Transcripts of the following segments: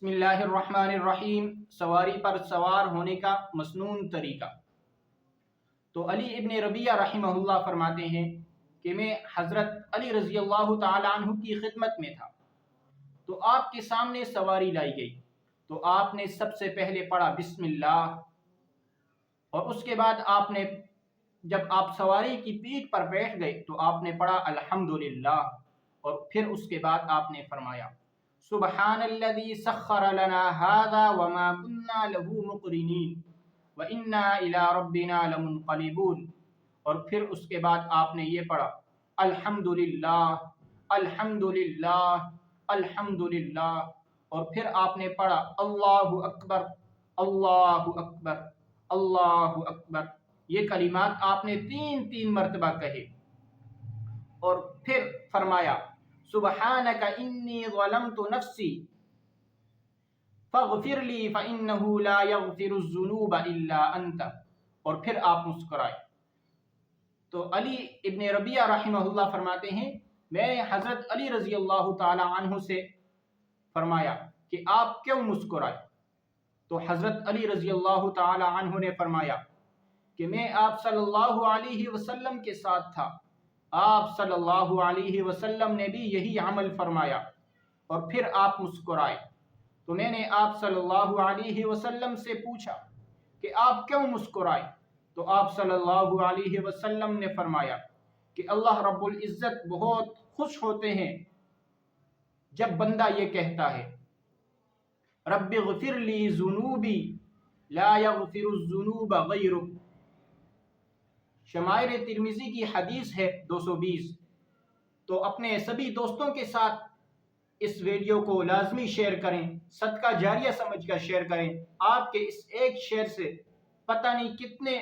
بسم اللہ الرحمن الرحیم۔ سواری پر سوار ہونے کا مسنون طریقہ۔ تو علی ابن ربیعہ رحمہ اللہ فرماتے ہیں کہ میں حضرت علی رضی اللہ تعالی عنہ کی خدمت میں تھا، تو آپ کے سامنے سواری لائی گئی، تو آپ نے سب سے پہلے پڑھا بسم اللہ، اور اس کے بعد جب آپ سواری کی پیٹھ پر بیٹھ گئے تو آپ نے پڑھا الحمدللہ، اور پھر اس کے بعد آپ نے فرمایا سبحان الذي سخر لنا هذا وما كنا له مقرنين وإنا إلى ربنا لمنقلبون، اور پھر اس کے بعد آپ نے یہ پڑھا الحمدللہ الحمدللہ الحمدللہ، اور پھر آپ نے پڑھا اللہ اکبر اللہ اکبر اللہ اکبر۔ یہ کلمات آپ نے تین مرتبہ کہے، اور پھر فرمایا سبحانک انی ظلمت نفسی فاغفر لی فانہ لا یغفر الذنوب الا انت، اور پھر آپ مسکرائے۔ تو علی ابن ربیعہ رحمہ اللہ فرماتے ہیں میں نے حضرت علی رضی اللہ تعالی عنہ سے فرمایا کہ آپ کیوں مسکرائے؟ تو حضرت علی رضی اللہ تعالی عنہ نے فرمایا کہ میں آپ صلی اللہ علیہ وسلم کے ساتھ تھا، آپ صلی اللہ علیہ وسلم نے بھی یہی عمل فرمایا، اور پھر آپ مسکرائے۔ تو میں نے آپ صلی اللہ علیہ وسلم سے پوچھا کہ آپ کیوں مسکرائے؟ تو آپ صلی اللہ علیہ وسلم نے فرمایا کہ اللہ رب العزت بہت خوش ہوتے ہیں جب بندہ یہ کہتا ہے رب اغفر لی ذنوبی لا یغفر الذنوب غیرک۔ شمائل ترمذی کی حدیث ہے 220۔ تو اپنے سبھی دوستوں کے ساتھ اس ویڈیو کو لازمی شیئر کریں، صدقہ جاریہ سمجھ کر شیئر کریں۔ آپ کے اس ایک شیئر سے پتہ نہیں کتنے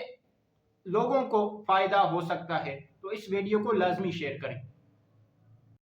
لوگوں کو فائدہ ہو سکتا ہے، تو اس ویڈیو کو لازمی شیئر کریں۔